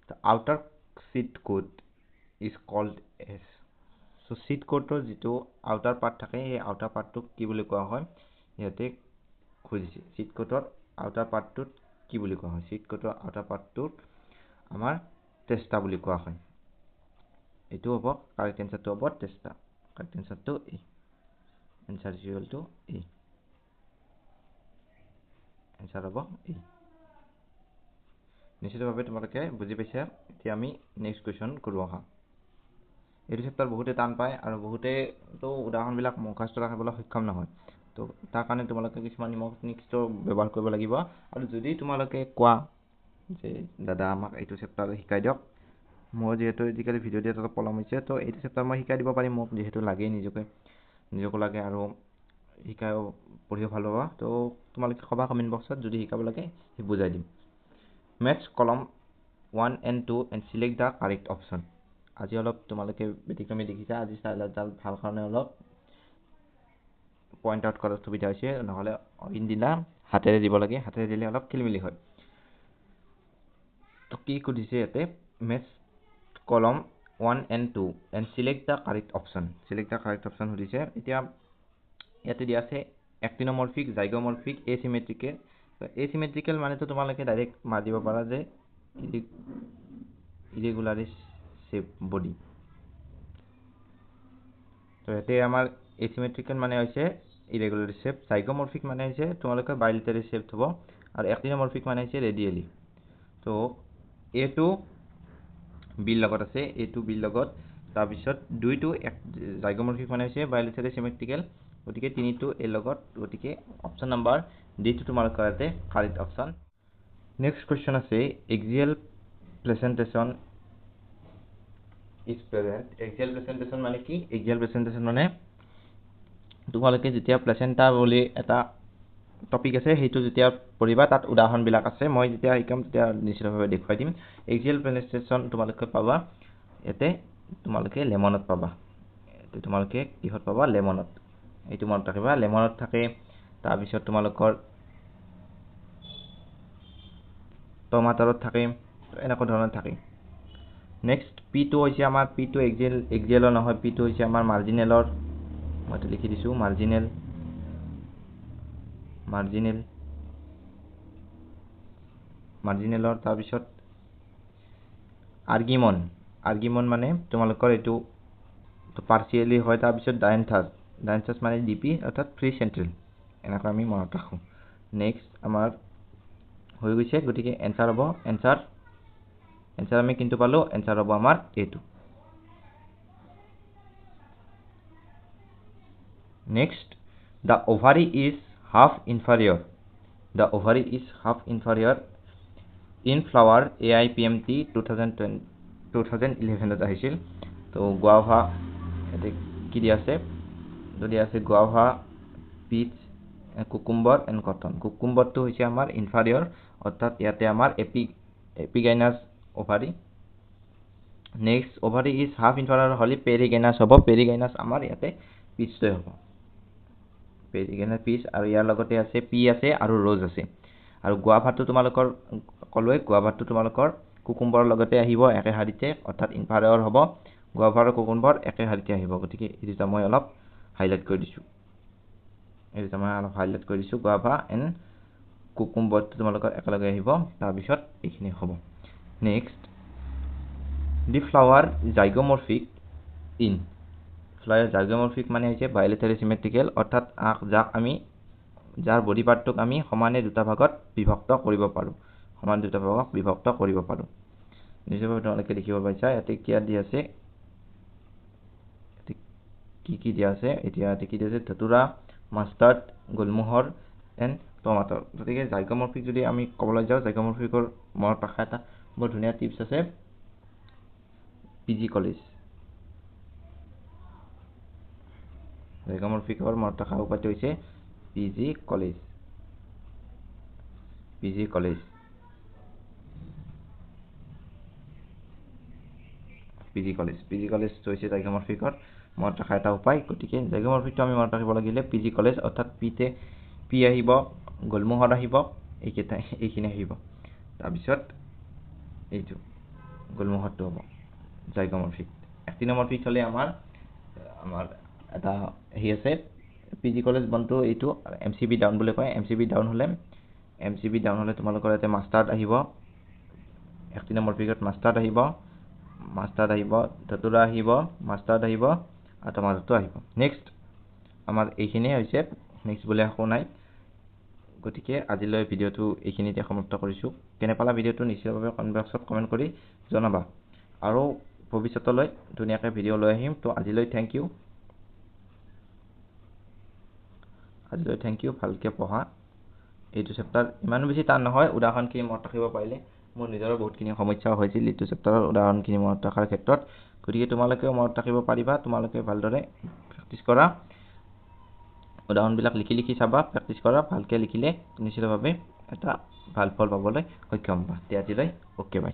The outer seed coat is called as. So seed coator যিটো outer part থাকে এই outer part টোক কি বুলি কোৱা হয় ইয়াতে খুজিছে seed coator outer part টোক কি বুলি কোৱা হয় seed coator outer part টোক আমাৰ testa বুলি কোৱা হয় এইটো হ'ব correct answer টো হ'ব testa correct answer টো A answer is equal to A answer হ'ব A নিশ্চিতভাৱে তোমালোকে বুজি পাইছা এতিয়া আমি নেক্সট কোৱেশ্চন কৰো আহা এইটো চেপ্টাৰ বহুতে টান পায় আৰু বহুতে তো উদাহৰণবিলাক মুখস্থ ৰাখিবলৈ সক্ষম নহয় তো তাৰ কাৰণে তোমালোকে কিছুমান নিমনিক্সটো ব্যৱহাৰ কৰিব লাগিব আৰু যদি তোমালোকে কোৱা যে দাদা আমাক এইটো চেপ্টাৰ শিকাই দিয়ক মই যেহেতু আজিকালি ভিডিঅ' দিয়াত অলপ পলম হৈছে তো এইটো চেপ্টাৰ মই শিকাই দিব পাৰিম মোক যেহেতু লাগেই নিজকো লাগে আৰু শিকাই পঢ়িও ভাল পাবা তো তোমালোকে ক'বা কমেণ্ট বক্সত যদি শিকাব লাগে সেই বুজাই দিম Match column 1 and 2 and select the correct option. আজি অলপ তোমালোকে ব্যতিক্ৰমী দেখিছা আজি চাইলাৰডাল ভাল কাৰণে অলপ পইণ্ট আউট কৰাৰ সুবিধা হৈছে নহ'লে ইনদিনা হাতেৰে দিব লাগে হাতেৰে দিলে অলপ খেলিমেলি হয় তো কি সুধিছে ইয়াতে match column 1 and 2 and select the correct option সুধিছে এতিয়া ইয়াতে দিয়া আছে actinomorphic zygomorphic asymmetrical asymmetrical মানে তো তোমালোকে ডাইৰেক্ট মাৰ দিব পাৰা যে irregular shape body তো ইয়াতে আমাৰ asymmetrical মানে হৈছে irregular shape zygomorphic মানে হৈছে তোমালোকে bilateral shape হ'ব আৰু actinomorphic মানে হৈছে radially তো A2 B লগত আছে A2 B লগত তাৰ পিছত 2 টো zygomorphic মানে হৈছে bilateral symmetrical গতিকে 3 টো A লগত গতিকে অপচন নম্বৰ D টো তোমালোকৰ ইয়াতে কাৰেক্ট অপচন নেক্সট কোৱেশ্চন আছে axial presentation is present axial presentation মানে কি axial presentation মানে তোমালোকে যেতিয়া প্লেসেন্টা বুলি এটা টপিক আছে সেইটো যেতিয়া পঢ়িবা তাত উদাহৰণবিলাক আছে মই যেতিয়া শিকাম তেতিয়া নিশ্চিতভাৱে দেখুৱাই দিম axial presentation তোমালোকে পাবা এতে তোমালোকে লেমনত পাবা এতে তোমালোকে কিহত পাবা লেমনত এইটো মনত ৰাখিবা লেমনত থাকে তাৰ পিছত তোমালোকৰ টমাটাৰত থাকে এনেকুৱা ধৰণৰ থাকে নেক্সট P2 হৈছে আমাৰ P2 axial নহয় P2 হৈছে আমাৰ মাৰ্জিনেলৰ মই এটা লিখি দিছো মাৰ্জিনেলৰ তাৰ পিছত আৰ্গিমন মানে তোমালোকৰ এইটো পাৰ্সিয়ালি হয় তাৰ পিছত ডায়েন্থাছ মানে ডিপি অৰ্থাৎ ফ্ৰী চেন্ট্ৰেল এনেকৈ আমি মনত ৰাখো নেক্সট আমাৰ হৈ গৈছে গতিকে এনসাৰ হ'ব এনসাৰ আমি কিন্তু পালো এনসাৰ হ'ব আমাৰ A2 next the ovary is half inferior in flower AIPMT 2011 আহিছিল তো গুৱাভা এতে কি দিয়া আছে যদি আছে গুৱাভা পিচ কুকুম্বৰ এন্ড কটন কুকুম্বৰটো হৈছে আমাৰ ইনফাৰিয়ৰ অৰ্থাৎ ইয়াতে আমাৰ এপিগাইনাছ ওভাৰি নেক্সট ওভাৰি ইজ হাফ ইনফাৰিয়ৰ হলি পেৰিগাইনাছ হ'ব পেৰিগাইনাছ আমাৰ ইয়াতে পিচটো হ'ব পেৰিগাইনাছ পিচ আৰু ইয়াৰ লগতে আছে পি আছে আৰু ৰ'জ আছে আৰু গুৱাভাটো তোমালোকৰ কলৱে গুৱাভাটো তোমালোকৰ কুকুম্বৰৰ লগতে আহিব একে হাৰিতে অৰ্থাৎ ইনফাৰিয়ৰ হ'ব গুৱাভাৰ আৰু কুকুম্বৰ একে হাৰিতে আহিব গতিকে এটা মই অলপ হাইলাইট কৰি দিছো গুৱাভা এণ্ড কুকুম্বৰটো তোমালোকৰ একেলগে আহিব তাৰ পিছত এইখিনি হ'ব next the flower zygomorphic in flower zygomorphic মানে হৈছে bilateral symmetrical অৰ্থাৎ যাৰ বডি পাৰ্টটোক আমি সমানে দুটা ভাগত বিভক্ত কৰিব পাৰো নিশ্চয়ভাৱে তোমালোকে দেখিব পাইছা ইয়াতে কি দিয়া আছে কি দিয়া আছে এতিয়া কি দিয়া আছে ধতুৰা মাষ্টাৰ্ড গোলমোহৰ এণ্ড টমাটৰ গতিকে জাইগোমorphic যদি আমি ক'বলৈ যাওঁ জাইগোমorphicৰ মনত ৰাখা এটা বৰ ধুনীয়া টিপছ আছে পিজি কলেজ জাইগোমorphicৰ মনত ৰাখা উপায়টো হৈছে পিজি কলেজ পিজি কলেজ হৈছে জাইগোমorphicৰ মনত ৰাখা এটা উপায় গতিকে জাইগোমorphicটো আমি মনত ৰাখিব লাগিলে পিজি কলেজ অৰ্থাৎ পিতে পি আহিব গোলমোহৰ আহিব এইখিনি আহিব তাৰপিছত এইটো গোলমোহৰটো হ'ব জাইগোমৰ্ফিক। এক্টিনোমৰ্ফিক হ'লে আমাৰ এটা হেৰি আছে PG কলেজ বনটো এইটো MCB ডাউন বুলি কয়। MCB ডাউন হ'লে তোমালোকৰ ইয়াতে মাষ্টাৰ্ড আহিব, এক্টিনোমৰ্ফিকত মাষ্টাৰ্ড আহিব, ধতুৰা আহিব, মাষ্টাৰ্ড আহিব আৰু টমাটোটো আহিব। নেক্সট আমাৰ এইখিনিয়ে হৈছে, নেক্সট বুলি একো নাই। গতিকে আজিলৈ ভিডিঅ'টো এইখিনিতে সমাপ্ত কৰিছোঁ। কেনে পালা ভিডিঅ'টো নিশ্চিতভাৱে কমেণ্ট বক্সত কমেণ্ট কৰি জনাবা, আৰু ভৱিষ্যতলৈ ধুনীয়াকৈ ভিডিঅ' লৈ আহিম। তো আজিলৈ থেংক ইউ, ভালকৈ পঢ়া। এইটো চেপ্টাৰ ইমানো বেছি টান নহয়, উদাহৰণখিনি মনত ৰাখিব পাৰিলে। মোৰ নিজৰো বহুতখিনি সমস্যা হৈছিল এইটো চেপ্টাৰৰ উদাহৰণখিনি মনত ৰখাৰ ক্ষেত্ৰত। গতিকে তোমালোকেও মনত ৰাখিব পাৰিবা, তোমালোকে ভালদৰে প্ৰেক্টিছ কৰা, উদাহৰণবিলাক লিখি চাবা, প্ৰেক্টিছ কৰা। ভালকৈ লিখিলে নিশ্চিতভাৱে এটা ভাল ফল পাবলৈ সক্ষম হ'বা। আজিলৈ অ'কে বাই।